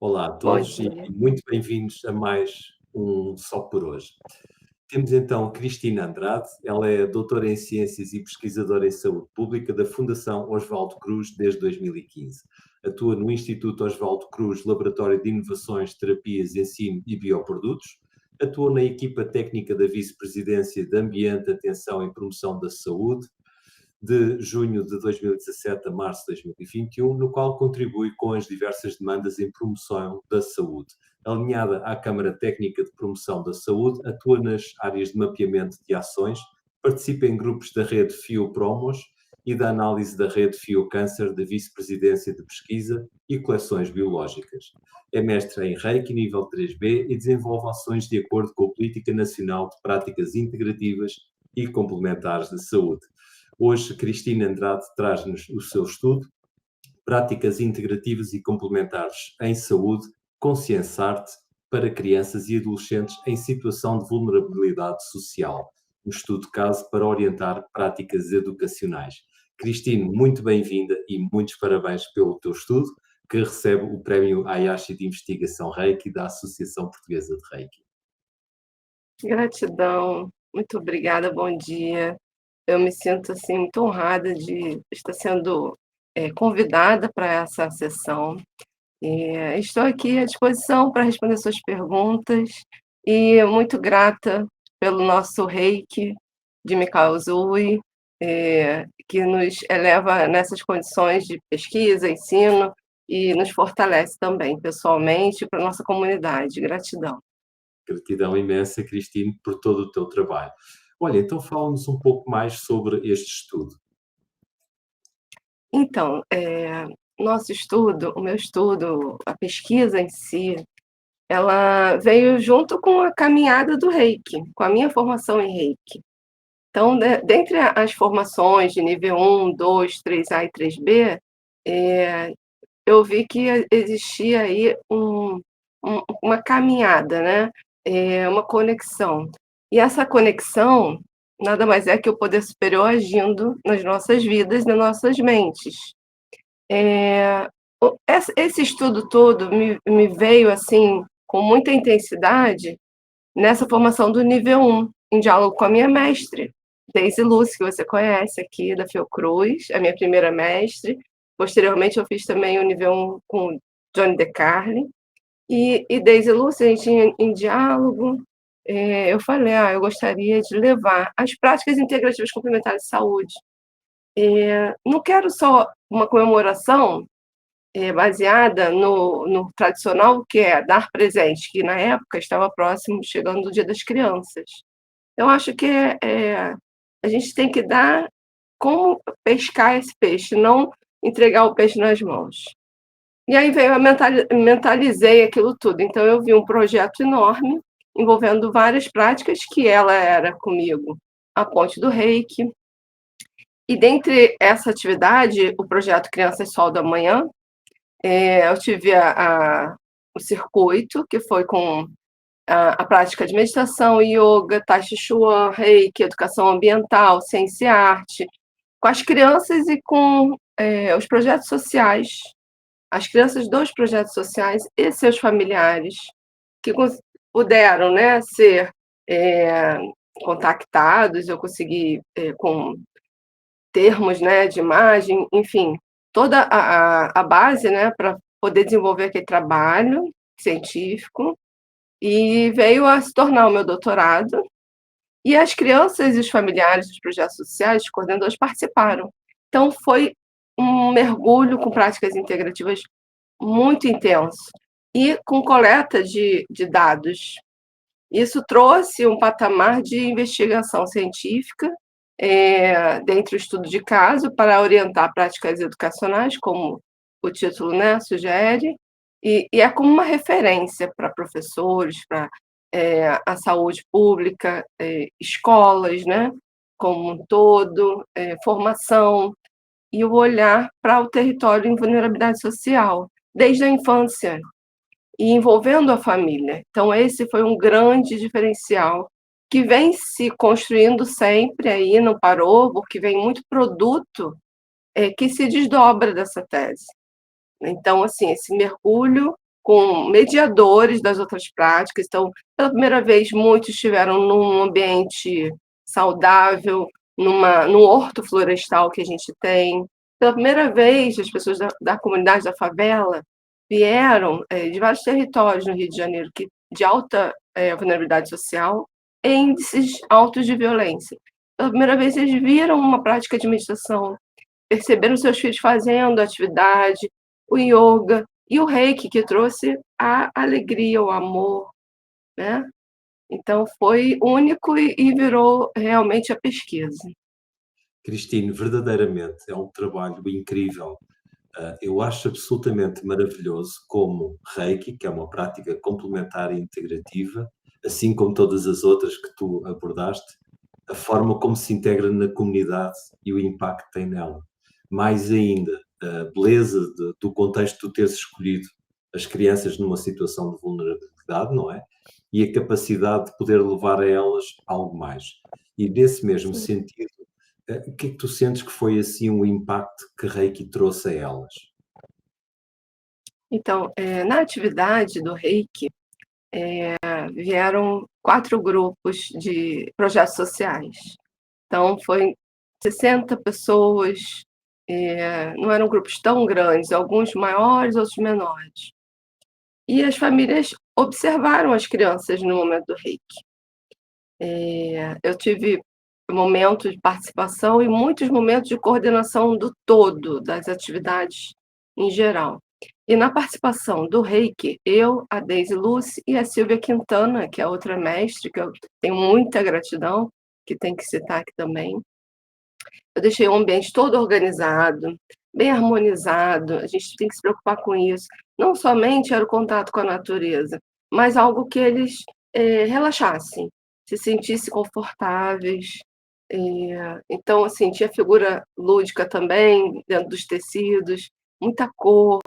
Olá a Bom todos e dia. muito bem-vindos a mais um Só por Hoje. Temos então Cristina Andrade, ela é doutora em Ciências e pesquisadora em Saúde Pública da Fundação Osvaldo Cruz desde 2015. Atua no Instituto Osvaldo Cruz, Laboratório de Inovações, Terapias, Ensino e Bioprodutos. Atua na equipa técnica da Vice-Presidência de Ambiente, Atenção e Promoção da Saúde, de junho de 2017 a março de 2021, no qual contribui com as diversas demandas em promoção da saúde. Alinhada à Câmara Técnica de Promoção da Saúde, atua nas áreas de mapeamento de ações, participa em grupos da rede FIO-Promos e da análise da rede FIO-Câncer da Vice-Presidência de Pesquisa e Coleções Biológicas. É mestre em Reiki nível 3B e desenvolve ações de acordo com a Política Nacional de Práticas Integrativas e Complementares de Saúde. Hoje, Cristina Andrade traz-nos o seu estudo, Práticas Integrativas e Complementares em Saúde, Consciência-Arte para crianças e adolescentes em situação de vulnerabilidade social. Um estudo de caso para orientar práticas educacionais. Cristina, muito bem-vinda e muitos parabéns pelo teu estudo, que recebe o Prémio Hayashi de Investigação Reiki da Associação Portuguesa de Reiki. Gratidão, muito obrigada, bom dia. Eu me sinto, assim, muito honrada de estar sendo, convidada para essa sessão. Estou aqui à disposição para responder suas perguntas e muito grata pelo nosso reiki de Mikao Usui, que nos eleva nessas condições de pesquisa, ensino e nos fortalece também pessoalmente para a nossa comunidade. Gratidão. Gratidão imensa, Cristina, por todo o teu trabalho. Olha, então fala-nos um pouco mais sobre este estudo. Então, o meu estudo, a pesquisa em si, ela veio junto com a caminhada do Reiki, com a minha formação em Reiki. Então, dentre as formações de nível 1, 2, 3A e 3B, eu vi que existia aí uma caminhada, né, uma conexão. E essa conexão nada mais é que o poder superior agindo nas nossas vidas, nas nossas mentes. Esse estudo todo me veio, assim, com muita intensidade nessa formação do nível 1, em diálogo com a minha mestre, Daisy Lucy, que você conhece aqui da Fiocruz, a minha primeira mestre. Posteriormente eu fiz também o nível 1 com Johnny DeCarli. E Daisy Lucy, a gente em diálogo, eu falei: "Ah, eu gostaria de levar as práticas integrativas complementares de saúde. Não quero só uma comemoração baseada no tradicional, que é dar presente, que na época estava próximo, chegando o Dia das Crianças. Eu acho que a gente tem que dar como pescar esse peixe, não entregar o peixe nas mãos. E aí veio mentalizei aquilo tudo. Então eu vi um projeto enorme, envolvendo várias práticas, que ela era comigo a ponte do Reiki. E dentre essa atividade, o projeto Crianças Sol da Manhã, eu tive o circuito, que foi com a prática de meditação, ioga, tai chi chuan, reiki, educação ambiental, ciência e arte, com as crianças e com os projetos sociais, as crianças dos projetos sociais e seus familiares, que puderam, né, ser contactados. Eu consegui, com termos, né, de imagem, enfim, toda a base, né, para poder desenvolver aquele trabalho científico, e veio a se tornar o meu doutorado. E as crianças e os familiares dos projetos sociais, os coordenadores, participaram. Então foi um mergulho com práticas integrativas muito intenso e com coleta de dados. Isso trouxe um patamar de investigação científica, dentro do estudo de caso, para orientar práticas educacionais, como o título, né, sugere, e é como uma referência para professores, para a saúde pública, escolas, né, como um todo, formação, e o olhar para o território em vulnerabilidade social, desde a infância, e envolvendo a família. Então esse foi um grande diferencial, que vem se construindo sempre aí, não parou, porque vem muito produto, que se desdobra dessa tese. Então, assim, esse mergulho com mediadores das outras práticas. Então, pela primeira vez, muitos estiveram num ambiente saudável, num horto florestal que a gente tem. Pela primeira vez, as pessoas da comunidade da favela vieram de vários territórios no Rio de Janeiro de alta vulnerabilidade social e índices altos de violência. Pela primeira vez, eles viram uma prática de meditação, perceberam seus filhos fazendo atividade, o yoga e o reiki, que trouxe a alegria, o amor, né? Então foi único e virou realmente a pesquisa. Cristine, verdadeiramente é um trabalho incrível. Eu acho absolutamente maravilhoso como Reiki, que é uma prática complementar e integrativa, assim como todas as outras que tu abordaste, a forma como se integra na comunidade e o impacto que tem nela. Mais ainda, a beleza do contexto de tu teres escolhido as crianças numa situação de vulnerabilidade, não é? E a capacidade de poder levar a elas algo mais. E nesse mesmo Sim. sentido, o que é que tu sentes que foi assim o impacto que Reiki trouxe a elas? Então, na atividade do reiki, vieram 4 grupos de projetos sociais. Então foi 60 pessoas, não eram grupos tão grandes, alguns maiores, outros menores. E as famílias observaram as crianças no momento do reiki. Eu tive momentos de participação e muitos momentos de coordenação do todo, das atividades em geral. E na participação do reiki, eu, a Deise Lucy e a Silvia Quintana, que é outra mestre, que eu tenho muita gratidão, que tem que citar aqui também. Eu deixei o ambiente todo organizado, bem harmonizado, a gente tem que se preocupar com isso. Não somente era o contato com a natureza, mas algo que eles relaxassem, se sentissem confortáveis. Então, assim, tinha figura lúdica também dentro dos tecidos, muita cor,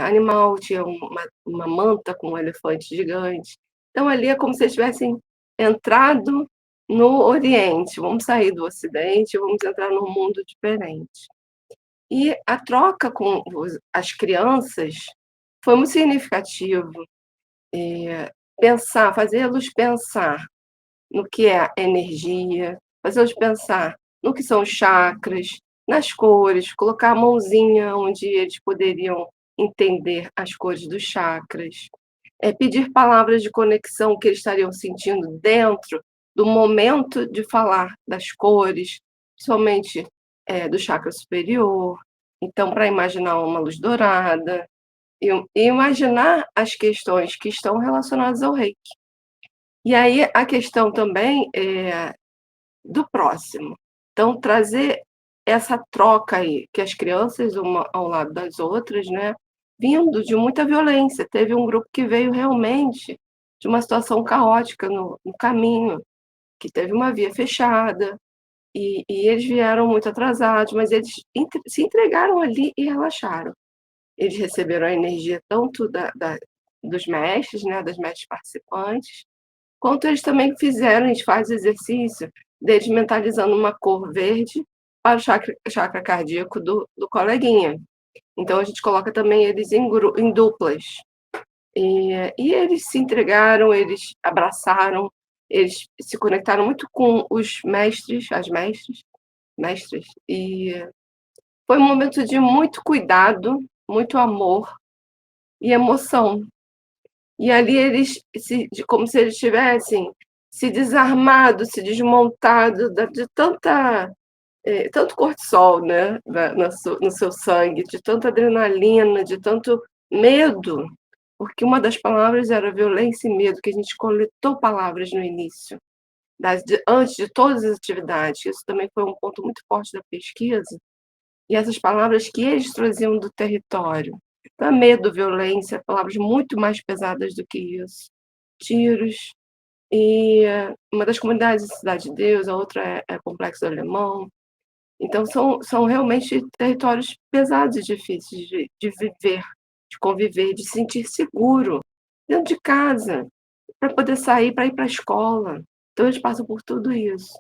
animal, tinha uma manta com um elefante gigante. Então, ali é como se eles tivessem entrado no Oriente, vamos sair do Ocidente, vamos entrar num mundo diferente. E a troca com as crianças foi muito significativo, fazê-los pensar no que é energia, fazê-los pensar no que são chakras, nas cores, colocar a mãozinha onde eles poderiam entender as cores dos chakras, pedir palavras de conexão que eles estariam sentindo dentro do momento de falar das cores, principalmente, do chakra superior. Então, para imaginar uma luz dourada e imaginar as questões que estão relacionadas ao reiki. E aí a questão também é do próximo. Então, trazer essa troca aí, que as crianças uma ao lado das outras, né, vindo de muita violência. Teve um grupo que veio realmente de uma situação caótica no caminho, que teve uma via fechada, e eles vieram muito atrasados, mas eles se entregaram ali e relaxaram. Eles receberam a energia tanto dos mestres, né, das mestres participantes, quanto eles também fizeram, a gente faz o exercício deles mentalizando uma cor verde para o chakra cardíaco do coleguinha. Então a gente coloca também eles em duplas. E eles se entregaram, eles abraçaram, eles se conectaram muito com os mestres, as mestres, e foi um momento de muito cuidado, muito amor e emoção. E ali eles como se eles tivessem se desarmado, se desmontado de tanto cortisol, né, no seu sangue, de tanta adrenalina, de tanto medo, porque uma das palavras era violência e medo, que a gente coletou palavras no início, antes de todas as atividades, isso também foi um ponto muito forte da pesquisa, e essas palavras que eles traziam do território. Então, medo, violência, palavras muito mais pesadas do que isso. Tiros, e uma das comunidades é Cidade de Deus, a outra é Complexo do Alemão. Então são realmente territórios pesados e difíceis de viver, de conviver, de se sentir seguro dentro de casa, para poder sair, para ir para a escola. Então eles passam por tudo isso.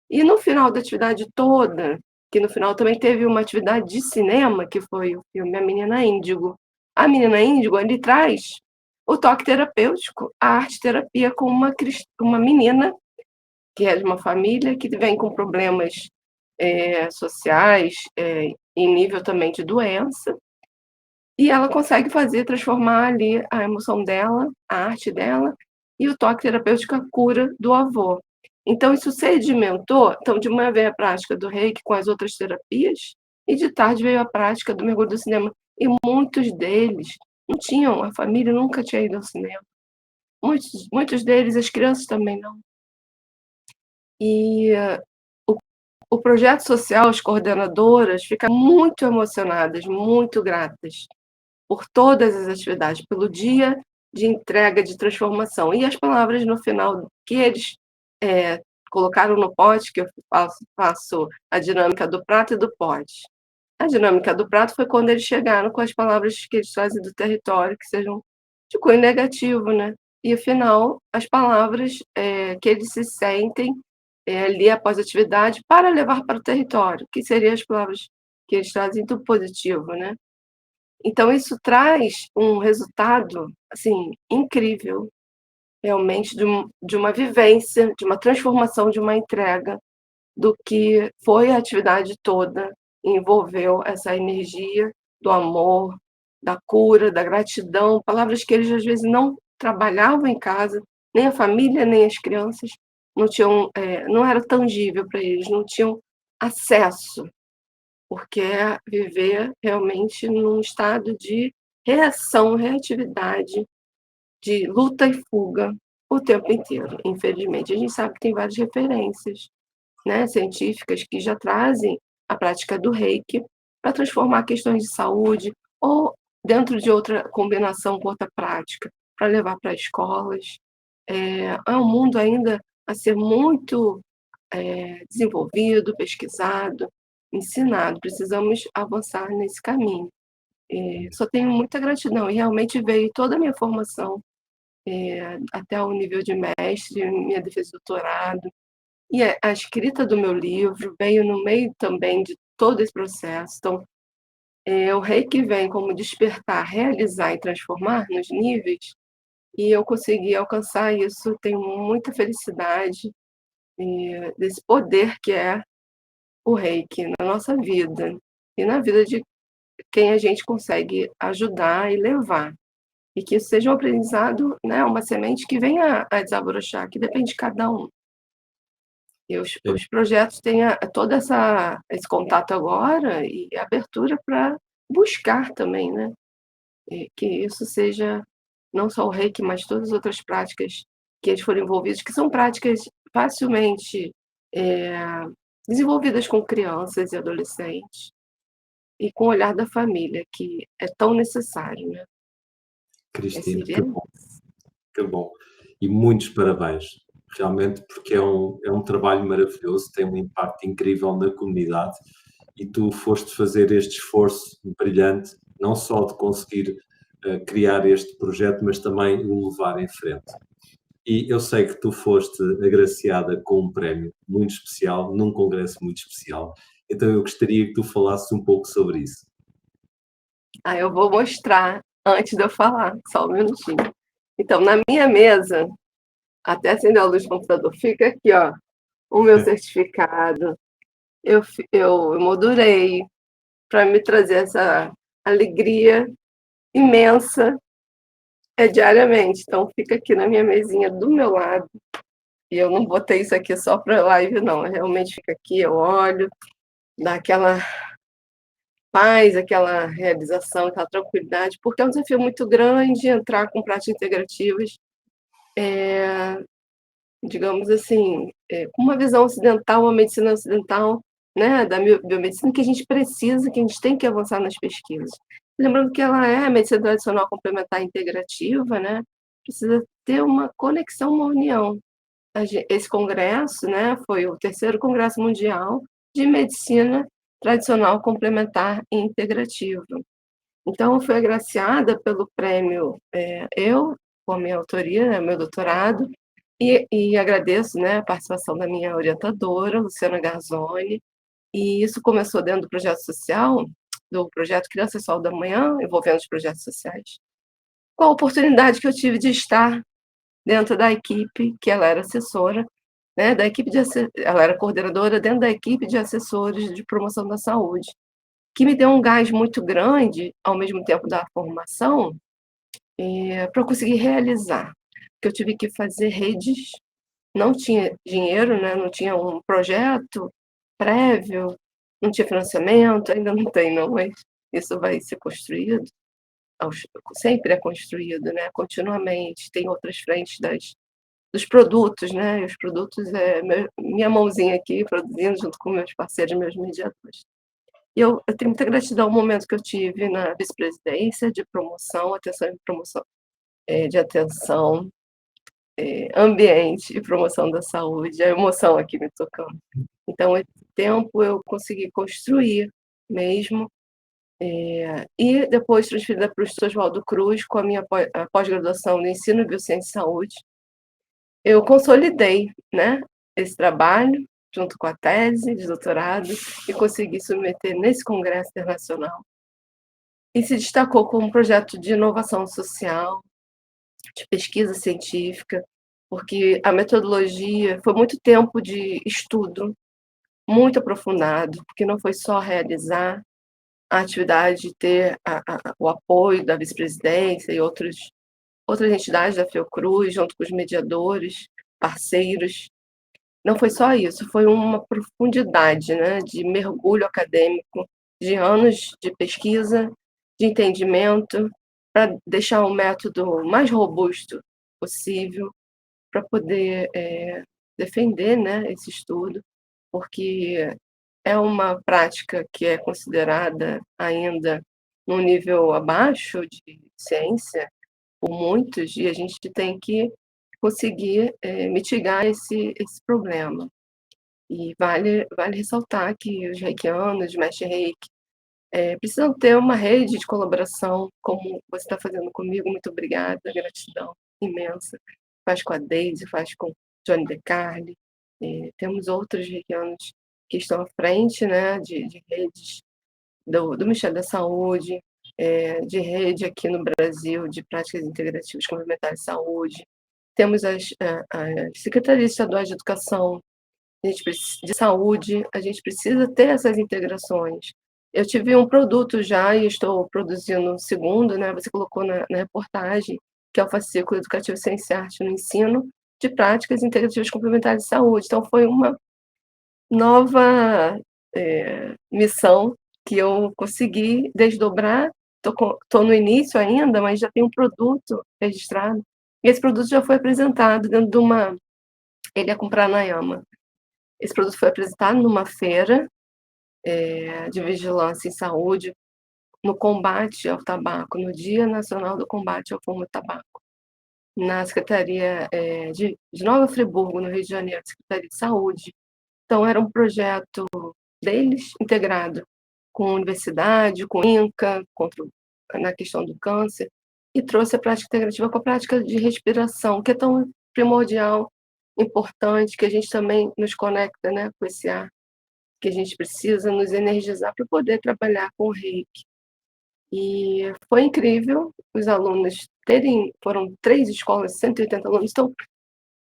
E no final da atividade toda, que no final também teve uma atividade de cinema, que foi o filme A Menina Índigo, a menina índigo, ele traz o toque terapêutico, a arte-terapia com uma menina que é de uma família que vem com problemas sociais, em nível também de doença, e ela consegue transformar ali a emoção dela, a arte dela, e o toque terapêutico a cura do avô. Então isso sedimentou, então de manhã veio a prática do reiki com as outras terapias, e de tarde veio a prática do mergulho do cinema. E muitos deles não tinham, a família nunca tinha ido ao cinema. Muitos deles, as crianças também não. E o projeto social, as coordenadoras ficam muito emocionadas, muito gratas por todas as atividades, pelo dia de entrega, de transformação. E as palavras no final que eles colocaram no pote, que eu faço a dinâmica do prato e do pote. A dinâmica do prato foi quando eles chegaram com as palavras que eles trazem do território, que sejam de cunho negativo, né? E, afinal, as palavras que eles se sentem ali após a atividade para levar para o território, que seriam as palavras que eles trazem do positivo, né? Então isso traz um resultado, assim, incrível, realmente de uma vivência, de uma transformação, de uma entrega do que foi a atividade toda, envolveu essa energia do amor, da cura, da gratidão, palavras que eles às vezes não trabalhavam em casa, nem a família, nem as crianças, não tinham, não era tangível para eles, não tinham acesso, porque é viver realmente num estado de reação, reatividade, de luta e fuga o tempo inteiro, infelizmente. A gente sabe que tem várias referências, né, científicas que já trazem a prática do reiki para transformar questões de saúde ou dentro de outra combinação com outra prática, para levar para escolas. É um mundo ainda a ser muito desenvolvido, pesquisado, ensinado. Precisamos avançar nesse caminho. Só tenho muita gratidão e realmente veio toda a minha formação até o nível de mestre, minha defesa de doutorado, e a escrita do meu livro veio no meio também de todo esse processo. Então, o Reiki vem como despertar, realizar e transformar nos níveis, e eu consegui alcançar isso. Tenho muita felicidade desse poder que é o Reiki na nossa vida e na vida de quem a gente consegue ajudar e levar. E que isso seja um aprendizado, né, uma semente que venha a desabrochar, que depende de cada um. E É, os projetos têm todo esse contato agora e abertura para buscar também, né? E que isso seja não só o reiki, mas todas as outras práticas que eles foram envolvidos, que são práticas facilmente desenvolvidas com crianças e adolescentes, e com o olhar da família, que é tão necessário, né? Esse Cristina, que ver. bom, que bom. E muitos parabéns, realmente, porque é um trabalho maravilhoso, tem um impacto incrível na comunidade e tu foste fazer este esforço brilhante, não só de conseguir criar este projeto, mas também o levar em frente. E eu sei que tu foste agraciada com um prémio muito especial, num congresso muito especial, então eu gostaria que tu falasses um pouco sobre isso. Ah, eu vou mostrar antes de eu falar, só um minutinho. Então, na minha mesa, até acender a luz do computador, fica aqui, ó, o meu certificado. Eu moldurei para me trazer essa alegria imensa diariamente. Então, fica aqui na minha mesinha do meu lado. E eu não botei isso aqui só para live, não. Realmente fica aqui, eu olho, dá aquela paz, aquela realização, aquela tranquilidade, porque é um desafio muito grande entrar com práticas integrativas, digamos assim, com uma visão ocidental, uma medicina ocidental, né, da biomedicina, que a gente precisa, que a gente tem que avançar nas pesquisas. Lembrando que ela é a medicina tradicional complementar integrativa, né, precisa ter uma conexão, uma união. Esse congresso, né, foi o terceiro congresso mundial de medicina tradicional complementar e integrativa. Então, eu fui agraciada pelo prêmio, eu, com a minha autoria, né, meu doutorado, e agradeço, né, a participação da minha orientadora, Luciana Garzoni, e isso começou dentro do projeto social, do projeto Criança Sol da Manhã, envolvendo os projetos sociais, com a oportunidade que eu tive de estar dentro da equipe, que ela era assessora, né, da equipe ela era coordenadora dentro da equipe de assessores de promoção da saúde, que me deu um gás muito grande, ao mesmo tempo da formação, para eu conseguir realizar, que eu tive que fazer redes, não tinha dinheiro, né, não tinha um projeto prévio, não tinha financiamento, ainda não tem não, mas isso vai ser construído, sempre é construído, né, continuamente, tem outras frentes dos produtos, né, e os produtos é minha mãozinha aqui produzindo junto com meus parceiros, meus mediadores. E eu tenho muita gratidão ao momento que eu tive na vice-presidência de promoção, atenção e promoção, de atenção, ambiente e promoção da saúde, a emoção aqui me tocando. Então esse tempo eu consegui construir mesmo, e depois transferida para o Instituto Oswaldo Cruz com a minha pós-graduação no ensino biociência e saúde, eu consolidei, né, esse trabalho junto com a tese de doutorado e consegui submeter nesse congresso internacional. E se destacou como um projeto de inovação social, de pesquisa científica, porque a metodologia foi muito tempo de estudo, muito aprofundado, porque não foi só realizar a atividade, ter o apoio da vice-presidência e outras entidades da Fiocruz, junto com os mediadores, parceiros. Não foi só isso, foi uma profundidade, né, de mergulho acadêmico, de anos de pesquisa, de entendimento, para deixar o método mais robusto possível, para poder defender, né, esse estudo, porque é uma prática que é considerada ainda num nível abaixo de ciência por muitos, e a gente tem que conseguir mitigar esse problema. E vale ressaltar que os reikianos, mestre reiki, precisam ter uma rede de colaboração, como você está fazendo comigo, muito obrigada, gratidão imensa. Faz com a Deise, faz com Johnny De Carli, temos outros reikianos que estão à frente, né, de redes do Ministério da Saúde, de rede aqui no Brasil de práticas integrativas complementares de saúde. Temos as secretarias estaduais de educação, de saúde, a gente precisa ter essas integrações. Eu tive um produto já e estou produzindo um segundo, né? Você colocou na reportagem, que é o fascículo educativo Ciência e Arte no Ensino, de práticas integrativas complementares de saúde. Então, foi uma nova missão que eu consegui desdobrar. Estou no início ainda, mas já tem um produto registrado. E esse produto já foi apresentado dentro de uma. Ele é com pranayama. Esse produto foi apresentado numa feira de vigilância em saúde, no combate ao tabaco, no Dia Nacional do Combate ao Fumo e Tabaco, na Secretaria de Nova Friburgo, no Rio de Janeiro, Secretaria de Saúde. Então, era um projeto deles, integrado com a universidade, com o INCA, na questão do câncer, e trouxe a prática integrativa com a prática de respiração, que é tão primordial, importante, que a gente também nos conecta, né, com esse ar, que a gente precisa nos energizar para poder trabalhar com o reiki. E foi incrível os alunos foram 3 escolas, 180 alunos, então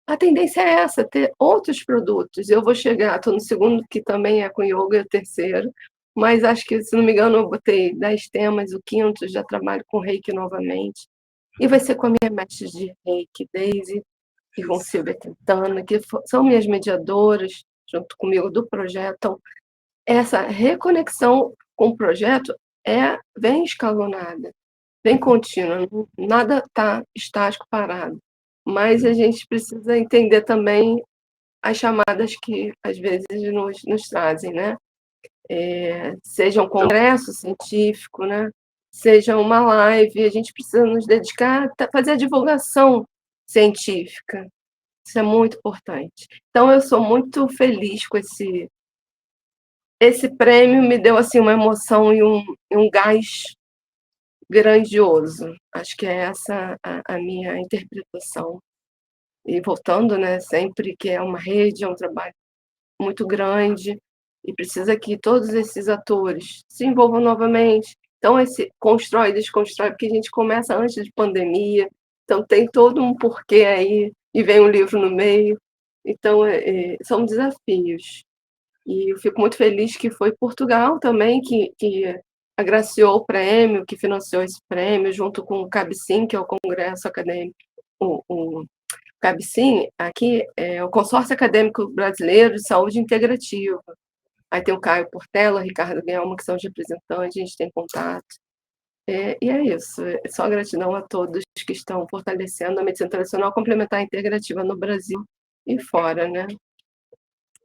a tendência é essa, ter outros produtos. Eu vou chegar, estou no segundo, que também é com yoga, o terceiro, mas acho que, se não me engano, eu botei 10 temas, o quinto já trabalho com reiki novamente, e vai ser com a minha mestre de reiki, Deise, e com Silvia Quintana, que são minhas mediadoras, junto comigo do projeto. Então, essa reconexão com o projeto vem escalonada, vem contínua, nada está estático, parado. Mas a gente precisa entender também as chamadas que, às vezes, nos trazem, né? Seja um congresso científico, né? Seja uma live, a gente precisa nos dedicar a fazer a divulgação científica. Isso é muito importante. Então, eu sou muito feliz com esse prêmio, me deu assim uma emoção e um gás grandioso. Acho que é essa a minha interpretação. E voltando, né, sempre que é uma rede, é um trabalho muito grande, e precisa que todos esses atores se envolvam novamente. Então, esse constrói e desconstrói, porque a gente começa antes de pandemia, então tem todo um porquê aí, e vem um livro no meio. Então, são desafios. E eu fico muito feliz que foi Portugal também que agraciou o prêmio, que financiou esse prêmio, junto com o CABCIM, que é o Congresso Acadêmico, o CABCIM, aqui é o Consórcio Acadêmico Brasileiro de Saúde Integrativa. Aí tem o Caio Portela, o Ricardo Guelma, que são os representantes, a gente tem contato. E é isso, só gratidão a todos que estão fortalecendo a medicina tradicional complementar e integrativa no Brasil e fora, né? E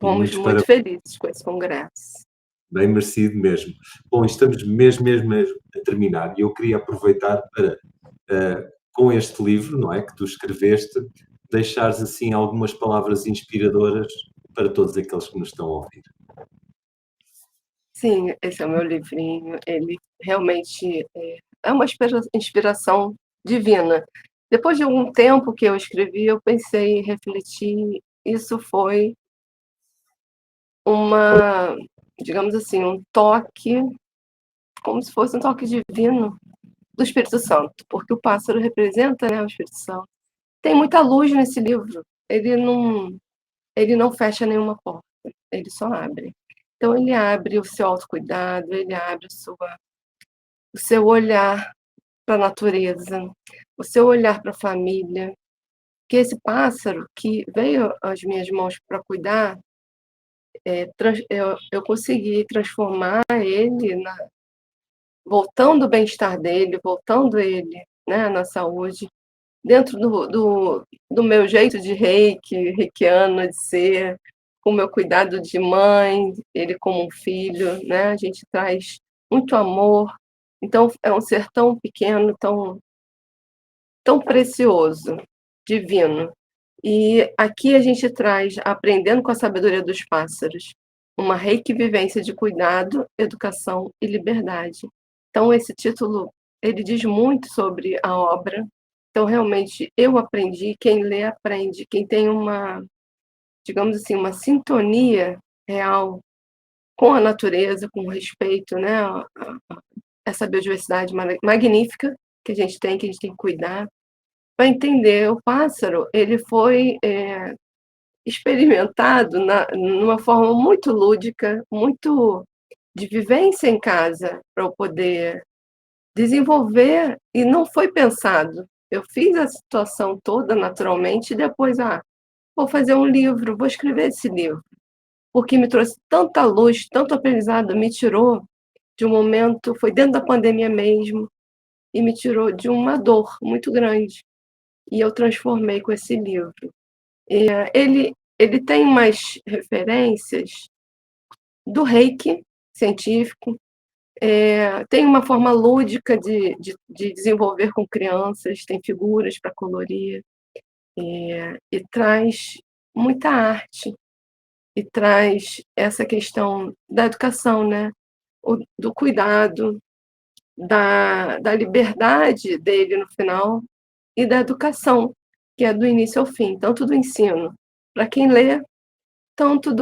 Fomos muitos muito felizes com esse congresso. bem merecido mesmo. Bom, estamos mesmo a terminar e eu queria aproveitar para, com este livro, não é, que tu escreveste, deixares assim algumas palavras inspiradoras para todos aqueles que nos estão a ouvir. Sim, esse é o meu livrinho. Ele realmente é uma inspiração divina. Depois de algum tempo que eu escrevi, eu pensei, refleti, isso foi uma, digamos assim, um toque, como se fosse um toque divino do Espírito Santo, porque o pássaro representa, né, o Espírito Santo. Tem muita luz nesse livro. Ele não fecha nenhuma porta, ele só abre. Então ele abre o seu autocuidado, ele abre o seu olhar para a natureza, o seu olhar para a família, que esse pássaro que veio às minhas mãos para cuidar, eu consegui transformar ele, voltando o bem-estar dele, voltando ele, né, na saúde, dentro do meu jeito de reikiana de ser, com o meu cuidado de mãe, ele como um filho, né? A gente traz muito amor. Então, é um ser tão pequeno, tão precioso, divino. E aqui a gente traz, aprendendo com a sabedoria dos pássaros, uma reiki vivência de cuidado, educação e liberdade. Então, esse título, ele diz muito sobre a obra. Então, realmente, eu aprendi, quem lê aprende, quem tem uma, digamos assim, uma sintonia real com a natureza, com respeito, né, essa biodiversidade magnífica que a gente tem que cuidar, para entender. O pássaro, ele foi experimentado numa forma muito lúdica, muito de vivência em casa, para eu poder desenvolver, e não foi pensado. Eu fiz a situação toda naturalmente e depois, vou fazer um livro, vou escrever esse livro, porque me trouxe tanta luz, tanto aprendizado, me tirou de um momento, foi dentro da pandemia mesmo, e me tirou de uma dor muito grande. E eu transformei com esse livro. Ele tem umas referências do Reiki científico, tem uma forma lúdica de desenvolver com crianças, tem figuras para colorir, e traz muita arte, e traz essa questão da educação, né? Do cuidado, da liberdade dele no final, e da educação, que é do início ao fim, tanto do ensino para quem lê, tanto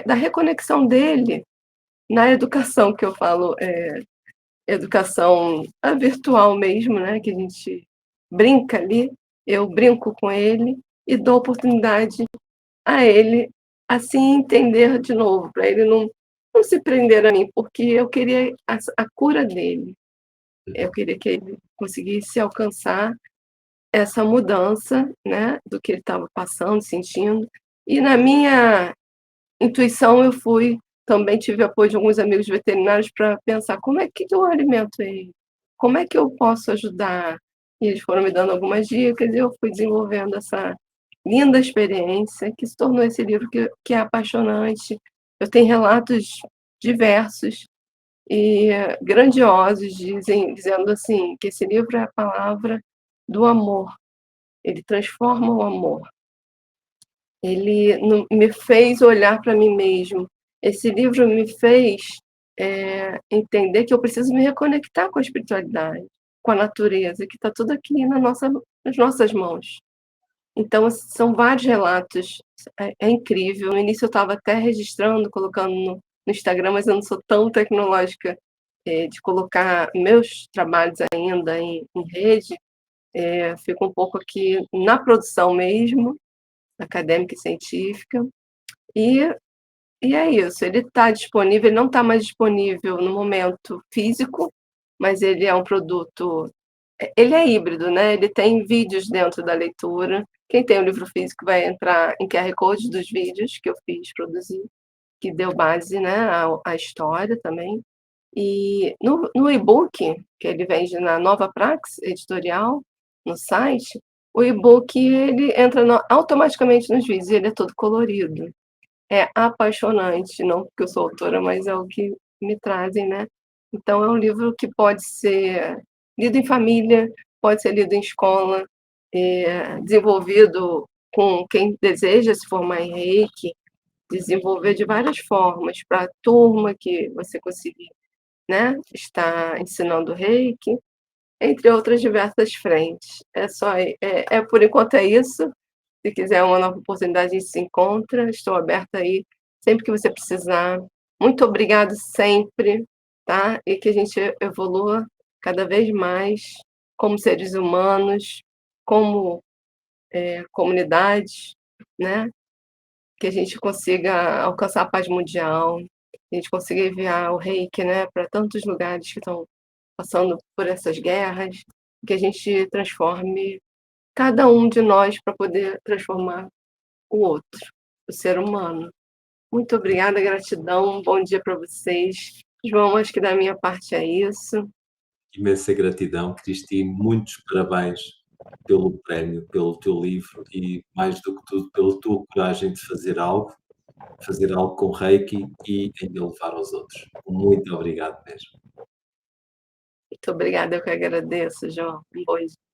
da reconexão dele na educação, que eu falo, educação virtual mesmo, né, que a gente brinca ali, eu brinco com ele e dou oportunidade a ele, assim, entender de novo, para ele não se prender a mim, porque eu queria a cura dele. Eu queria que ele conseguisse alcançar essa mudança, né, do que ele estava passando, sentindo. E na minha intuição eu também tive apoio de alguns amigos veterinários para pensar como é que eu alimento ele, como é que eu posso ajudar. E eles foram me dando algumas dicas e eu fui desenvolvendo essa linda experiência que se tornou esse livro que é apaixonante. Eu tenho relatos diversos e grandiosos, dizendo assim, que esse livro é a palavra do amor, ele transforma o amor. Ele me fez olhar para mim mesmo. Esse livro me fez entender que eu preciso me reconectar com a espiritualidade, com a natureza, que está tudo aqui nas nossas mãos. Então, assim, são vários relatos, é incrível. No início eu estava até registrando, colocando no Instagram, mas eu não sou tão tecnológica, de colocar meus trabalhos ainda em rede, fico um pouco aqui na produção mesmo, acadêmica e científica. E e é isso, ele está disponível, ele não está mais disponível no momento físico, mas ele é um produto, ele é híbrido, né, ele tem vídeos dentro da leitura. Quem tem o livro físico vai entrar em QR Code dos vídeos que eu fiz, produzi, que deu base, né, à história também. E no e-book, que ele vende na Nova Praxis Editorial, no site, o e-book ele entra automaticamente nos vídeos, ele é todo colorido. É apaixonante, não porque eu sou autora, mas é o que me trazem, né. Então é um livro que pode ser lido em família, pode ser lido em escola, desenvolvido com quem deseja se formar em Reiki, desenvolver de várias formas para a turma que você conseguir, né, estar ensinando Reiki, entre outras diversas frentes. Por enquanto é isso. Se quiser uma nova oportunidade, a gente se encontra. Estou aberta aí sempre que você precisar. Muito obrigado sempre, tá? E que a gente evolua cada vez mais como seres humanos, como, comunidade, né? Que a gente consiga alcançar a paz mundial, que a gente consiga enviar o Reiki, né, para tantos lugares que estão passando por essas guerras, que a gente transforme cada um de nós para poder transformar o outro, o ser humano. Muito obrigada, gratidão, um bom dia para vocês. João, acho que da minha parte é isso. Imensa gratidão, Cristine, muitos parabéns pelo prémio, pelo teu livro e, mais do que tudo, pela tua coragem de fazer algo com Reiki e ainda levar aos outros. Muito obrigado mesmo. Muito obrigada, eu que agradeço, João. Um bom dia.